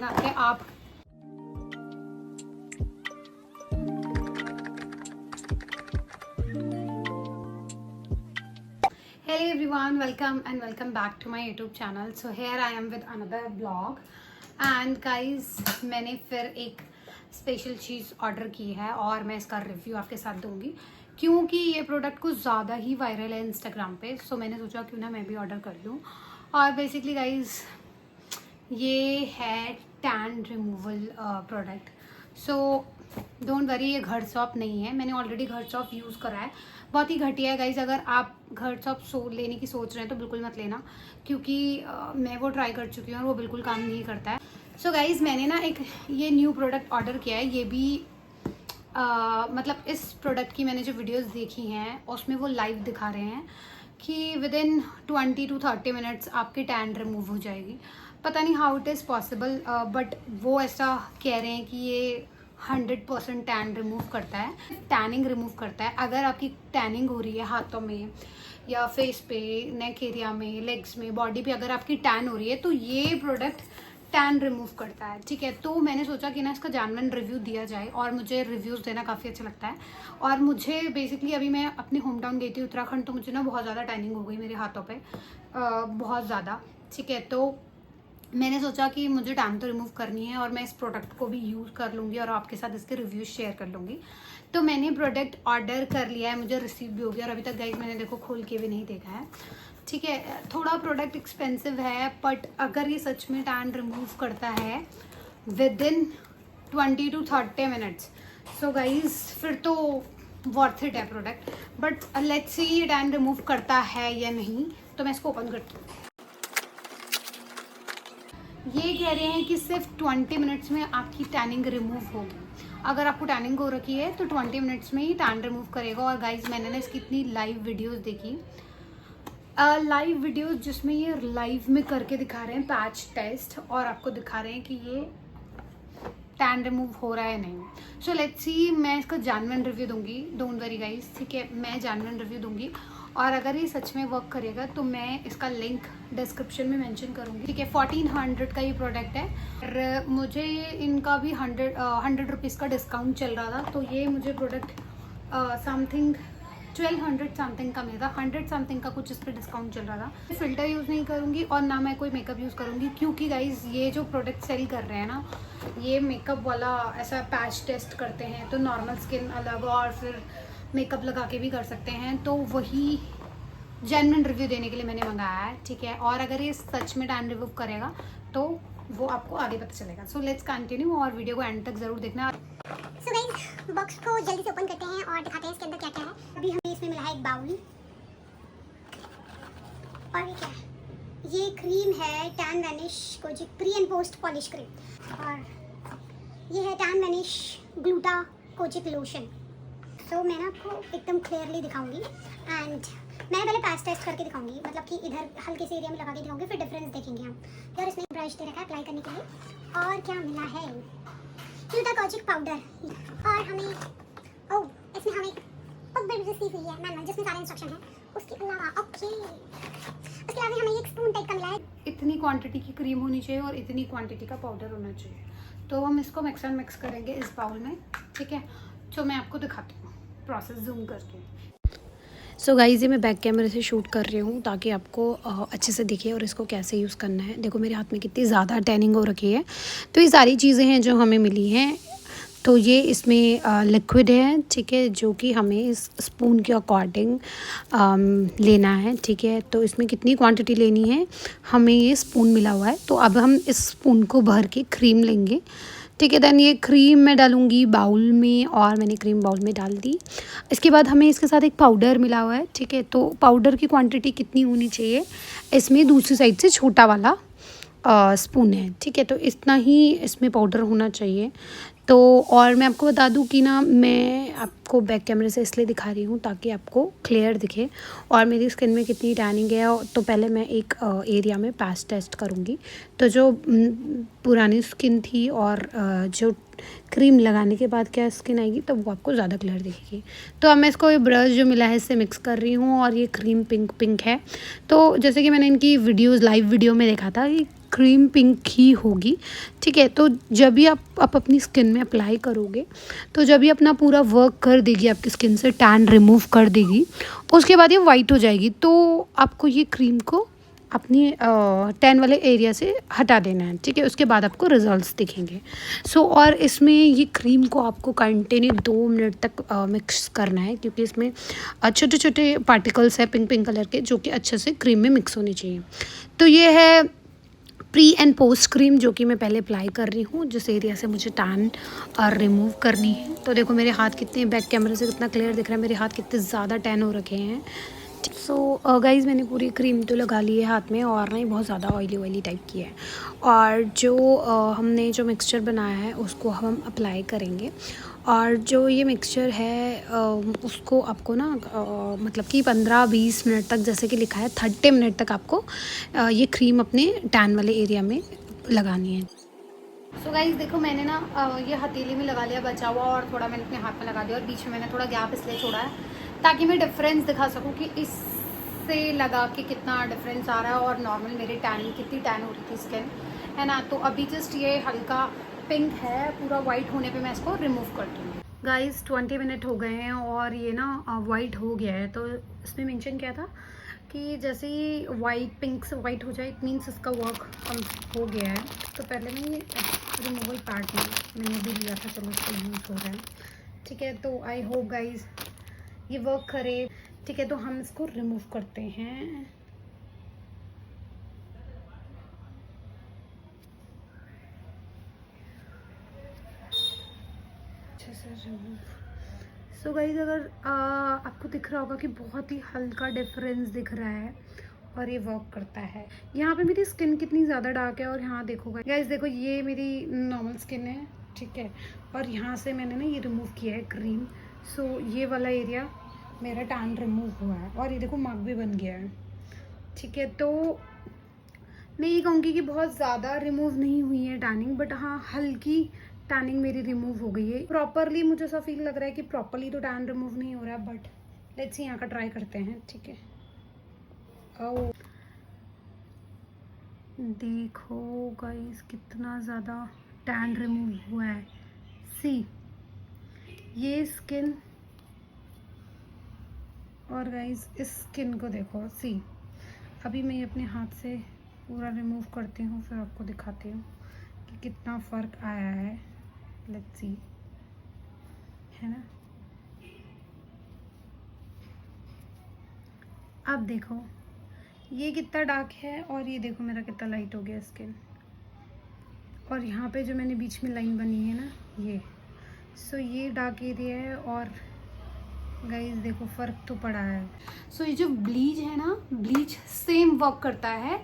लगा के आप Hello everyone, welcome and welcome back to my YouTube channel. So here I am with another vlog and guys मैंने फिर एक special चीज़ order की है और मैं इसका रिव्यू आपके साथ दूंगी क्योंकि ये प्रोडक्ट कुछ ज़्यादा ही वायरल है इंस्टाग्राम पे. सो मैंने सोचा क्यों ना मैं भी ऑर्डर कर लूँ. और बेसिकली गाइज ये है tan removal product. So don't worry, ये घर सॉप नहीं है. मैंने ऑलरेडी घर सॉप यूज़ करा है, बहुत ही घटिया है गाइज. अगर आप घर सॉप लेने की सोच रहे हैं तो बिल्कुल मत लेना क्योंकि मैं वो ट्राई कर चुकी हूँ और वो बिल्कुल काम नहीं करता है. सो गाइज मैंने ना एक ये न्यू प्रोडक्ट ऑर्डर किया है. ये भी मतलब इस प्रोडक्ट की मैंने जो वीडियोस देखी हैं उसमें वो लाइव दिखा रहे हैं कि विद इन 20 to 30 मिनट्स आपकी टैन रिमूव हो जाएगी. पता नहीं how it is possible, but वो ऐसा कह रहे हैं कि ये 100% टैन रिमूव करता है, टैनिंग रिमूव करता है. अगर आपकी टैनिंग हो रही है हाथों में या फेस पे, नेक एरिया में, लेग्स में, बॉडी पे अगर आपकी टैन हो रही है तो ये प्रोडक्ट टैन रिमूव करता है. ठीक है, तो मैंने सोचा कि ना इसका जानवन रिव्यू दिया जाए और मुझे रिव्यूज़ देना काफ़ी अच्छा लगता है. और मुझे बेसिकली अभी मैं अपने होम टाउन गई थी उत्तराखंड, तो मुझे ना बहुत ज़्यादा टैनिंग हो गई मेरे हाथों पे, बहुत ज़्यादा. ठीक है, तो मैंने सोचा कि मुझे टैन तो रिमूव करनी है और मैं इस प्रोडक्ट को भी यूज़ कर लूँगी और आपके साथ इसके रिव्यूज़ शेयर कर लूँगी. तो मैंने प्रोडक्ट ऑर्डर कर लिया है, मुझे रिसीव भी हो गया और अभी तक गाइस मैंने देखो खोल के भी नहीं देखा है. ठीक है, थोड़ा प्रोडक्ट एक्सपेंसिव है बट अगर ये सच में टैन रिमूव करता है with in 20 to 30 minutes, so guys फिर तो वर्थ इट है प्रोडक्ट. बट लेट्स सी ये टैन रिमूव करता है या नहीं. तो मैं इसको ओपन करती हूँ. ये कह रहे हैं कि सिर्फ 20 मिनट्स में आपकी टैनिंग रिमूव होगी. अगर आपको टैनिंग हो रखी है तो 20 मिनट्स में ही टैन रिमूव करेगा. और गाइज मैंने ना इसकी इतनी लाइव वीडियोस देखी, लाइव वीडियोस जिसमें ये लाइव में करके दिखा रहे हैं पैच टेस्ट और आपको दिखा रहे हैं कि ये टैन रिमूव हो रहा है नहीं. सो लेट्स सी, मैं इसका जानवन रिव्यू दूंगी. डोंट वरी गाइज, ठीक है, मैं जानवन रिव्यू दूंगी और अगर ये सच में वर्क करेगा तो मैं इसका लिंक डिस्क्रिप्शन में मेंशन करूँगी. ठीक है, 1400 का ये प्रोडक्ट है और मुझे इनका भी 100 रुपीज़ का डिस्काउंट चल रहा था. तो ये मुझे प्रोडक्ट समथिंग 1200 समथिंग का मिला था. 100 समथिंग का कुछ इस पर डिस्काउंट चल रहा था. फिल्टर यूज़ नहीं करूँगी और ना मैं कोई मेकअप यूज़ करूँगी क्योंकि गाइज ये जो प्रोडक्ट सेल कर रहे हैं ना, ये मेकअप वाला ऐसा पैच टेस्ट करते हैं. तो नॉर्मल स्किन अलग और फिर मेकअप लगा के भी कर सकते हैं. तो वही जेन्युइन रिव्यू देने के लिए मैंने मंगाया है. ठीक है, और अगर ये सच में टैन रिमूव करेगा तो वो आपको आगे पता चलेगा. सो लेट्स कंटिन्यू और वीडियो को एंड तक ज़रूर देखना. सो गाइस बॉक्स को जल्दी से ओपन करते हैं और दिखाते हैं इसके अंदर क्या क्या है. अभी हमें इसमें मिला है एक बाउल और ये क्या है, ये क्रीम है tan vanish kojic pre and post polish cream और ये है tan vanish gluta kojic lotion. तो मैं ना आपको एकदम क्लियरली दिखाऊंगी एंड मैं पहले पैच टेस्ट करके दिखाऊंगी, मतलब कि इधर हल्के से एरिया में लगा के दिखाऊंगी, फिर डिफरेंस देखेंगे हम. और इसमें ब्रश दे रखा है अप्लाई करने के लिए. और क्या मिला है, ग्लूटा कोजिक पाउडर और हमें इसमें हमें पग रिसीव हुई है मैनुअल जिसमें सारे इंस्ट्रक्शन हैं. उसके अलावा उसके अलावा हमें एक स्पून टाइप का मिला है. इतनी क्वांटिटी की क्रीम होनी चाहिए और इतनी क्वांटिटी का पाउडर होना चाहिए. तो हम इसको मिक्स एंड मिक्स करेंगे इस बाउल में. ठीक है, तो मैं आपको दिखाती हूँ प्रोसेस जूम करके. सो गाइस ये मैं बैक कैमरे से शूट कर रही हूँ ताकि आपको अच्छे से दिखे और इसको कैसे यूज़ करना है. देखो मेरे हाथ में कितनी ज़्यादा टैनिंग हो रखी है. तो ये सारी चीज़ें हैं जो हमें मिली हैं. तो ये इसमें लिक्विड है, ठीक है, जो कि हमें इस स्पून के अकॉर्डिंग लेना है. ठीक है, तो इसमें कितनी क्वांटिटी लेनी है हमें ये स्पून मिला हुआ है. तो अब हम इस स्पून को भर के क्रीम लेंगे. ठीक है, देन ये क्रीम मैं डालूँगी बाउल में और मैंने क्रीम बाउल में डाल दी. इसके बाद हमें इसके साथ एक पाउडर मिला हुआ है. ठीक है, तो पाउडर की क्वांटिटी कितनी होनी चाहिए, इसमें दूसरी साइड से छोटा वाला स्पून है. ठीक है, तो इतना ही इसमें पाउडर होना चाहिए. तो और मैं आपको बता दूं कि ना मैं आपको बैक कैमरे से इसलिए दिखा रही हूँ ताकि आपको क्लियर दिखे और मेरी स्किन में कितनी टैनिंग है. तो पहले मैं एक एरिया में पैच टेस्ट करूँगी. तो जो पुरानी स्किन थी और जो क्रीम लगाने के बाद क्या स्किन आएगी तो वो आपको ज़्यादा क्लियर दिखेगी. तो अब मैं इसको ये ब्रश जो मिला है इससे मिक्स कर रही हूँ और ये क्रीम पिंक है. तो जैसे कि मैंने इनकी वीडियोज़ लाइव वीडियो में देखा था कि क्रीम पिंक ही होगी, ठीक है। तो जब भी आप अपनी स्किन में अप्लाई करोगे, तो जब भी अपना पूरा वर्क कर देगी, आपकी स्किन से टैन रिमूव कर देगी, उसके बाद ये वाइट हो जाएगी। तो आपको ये क्रीम को अपनी टैन वाले एरिया से हटा देना है, ठीक है। उसके बाद आपको रिजल्ट्स दिखेंगे। और इसमें ये क्रीम को आपको कंटिन्यू 2 मिनट तक मिक्स करना है, क्योंकि इसमें छोटे छोटे पार्टिकल्स है पिंक पिंक कलर के, जो कि अच्छे से क्रीम में मिक्स होने चाहिए। तो ये है प्री एंड पोस्ट क्रीम, जो कि मैं पहले अप्लाई कर रही हूँ जिस एरिया से मुझे टैन रिमूव करनी है। तो देखो मेरे हाथ कितने, बैक कैमरे से कितना क्लियर दिख रहा है, मेरे हाथ कितने ज़्यादा टैन हो रखे हैं। गाइज़ मैंने पूरी क्रीम तो लगा ली है हाथ में, और नहीं बहुत ज़्यादा ऑयली टाइप की है। और जो हमने जो मिक्सचर बनाया है उसको हम अप्लाई करेंगे। और जो ये मिक्सचर है उसको आपको ना मतलब कि 15-20 मिनट तक, जैसे कि लिखा है 30 मिनट तक आपको ये क्रीम अपने टैन वाले एरिया में लगानी है। गाइज़ देखो मैंने ना ये हथेली में लगा लिया बचा हुआ, और थोड़ा मैंने अपने हाथ में लगा दिया, और बीच में मैंने थोड़ा गैप इसलिए छोड़ा है ताकि मैं डिफरेंस दिखा सकूं कि इससे लगा के कितना डिफरेंस आ रहा है और नॉर्मल मेरे टैन कितनी टैन हो रही थी स्किन, है ना। तो अभी जस्ट ये हल्का पिंक है, पूरा वाइट होने पे मैं इसको रिमूव करती हूँ। गाइज़ 20 मिनट हो गए हैं और ये ना वाइट हो गया है। तो इसमें मेंशन किया था कि जैसे ही वाइट पिंक से वाइट हो जाए, इट मीन्स इसका वर्क हो गया है। तो पहले मैं ये रिमूवल पार्ट में मैंने भी लिया था, चलो इसका यूज़ हो रहा है, ठीक है। तो आई होप गाइज़ ये वर्क करे, ठीक है। तो हम इसको रिमूव करते हैं। अच्छे से रिमूव। गाइज अगर आपको दिख रहा होगा कि बहुत ही हल्का डिफरेंस दिख रहा है और ये वर्क करता है। यहाँ पे मेरी स्किन कितनी ज़्यादा डार्क है, और यहाँ देखो गाइज, देखो ये मेरी नॉर्मल स्किन है, ठीक है। और यहाँ से मैंने ना ये रिमूव किया है क्रीम। ये वाला एरिया मेरा टैन रिमूव हुआ है, और ये देखो मार्क भी बन गया है, ठीक है। तो मैं ये कहूँगी कि बहुत ज़्यादा रिमूव नहीं हुई है टैनिंग, बट हाँ हल्की टैनिंग मेरी रिमूव हो गई है। प्रॉपरली मुझे ऐसा फील लग रहा है कि प्रॉपरली तो टैन रिमूव नहीं हो रहा है, बट लेट्स सी यहाँ का ट्राई करते हैं, ठीक है। ओ देखो गाइस कितना ज़्यादा टैन रिमूव हुआ है। सी ये स्किन, और गाइस इस स्किन को देखो, सी। अभी मैं अपने हाथ से पूरा रिमूव करती हूँ, फिर आपको दिखाती हूँ कि कितना फ़र्क आया है। लेट्स सी, है ना। अब देखो ये कितना डार्क है, और ये देखो मेरा कितना लाइट हो गया स्किन। और यहाँ पे जो मैंने बीच में लाइन बनी है ना, ये ये डार्क एरिया है, और गाइस देखो फ़र्क तो पड़ा है। ये जो ब्लीच है ना, ब्लीच सेम वर्क करता है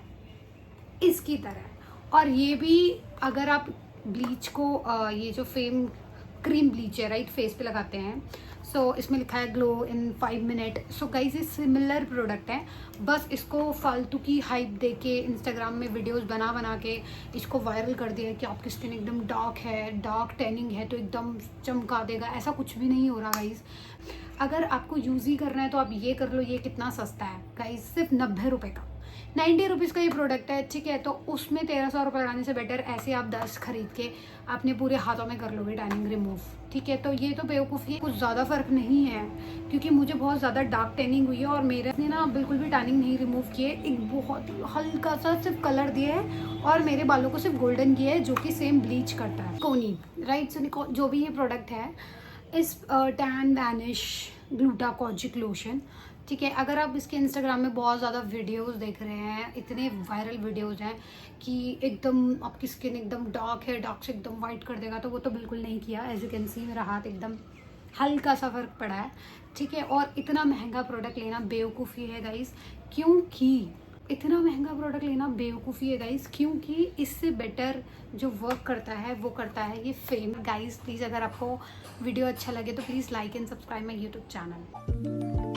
इसकी तरह। और ये भी अगर आप ब्लीच को ये जो फेम क्रीम ब्लीच है राइट, फेस पे लगाते हैं, इसमें लिखा है ग्लो इन 5 मिनट। गाइज ये सिमिलर प्रोडक्ट है, बस इसको फालतू की हाइप दे के इंस्टाग्राम में वीडियोस बना के इसको वायरल कर दिया है कि आपकी स्किन एकदम डार्क है, डार्क टैनिंग है तो एकदम चमका देगा। ऐसा कुछ भी नहीं हो रहा गाइज। अगर आपको यूज़ ही करना है तो आप ये कर लो। ये कितना सस्ता है गाइज, सिर्फ 90 रुपये का, 90 रुपीज़ का ये प्रोडक्ट है, ठीक है। तो उसमें 1300 रुपये लगाने से बेटर ऐसे आप 10 खरीद के अपने पूरे हाथों में कर लोगे टैनिंग रिमूव, ठीक है। तो ये तो बेवकूफ़ी है, कुछ ज़्यादा फ़र्क नहीं है, क्योंकि मुझे बहुत ज़्यादा डार्क टैनिंग हुई है और मेरे ने ना बिल्कुल भी टैनिंग नहीं रिमूव किए, एक बहुत ही हल्का सा सिर्फ कलर दिया है और मेरे बालों को सिर्फ गोल्डन किया है, जो कि सेम ब्लीच करता है। कोनी राइट, जो भी ये प्रोडक्ट है इस टैन वैनिश ग्लूटाकोजिक लोशन, ठीक है। अगर आप इसके इंस्टाग्राम में बहुत ज़्यादा वीडियोस देख रहे हैं, इतने वायरल वीडियोस हैं कि एकदम आपकी स्किन एकदम डार्क है, डार्क से एकदम वाइट कर देगा, तो वो तो बिल्कुल नहीं किया। एज यू कैन सी मेरा हाथ एकदम हल्का सा फ़र्क पड़ा है, ठीक है। और इतना महंगा प्रोडक्ट लेना बेवकूफ़ी है गाइस, क्योंकि इतना महंगा प्रोडक्ट लेना बेवकूफ़ी है गाइस, क्योंकि इससे बेटर जो वर्क करता है वो करता है ये फेम। गाइस प्लीज़ अगर आपको वीडियो अच्छा लगे तो please like and subscribe my YouTube channel.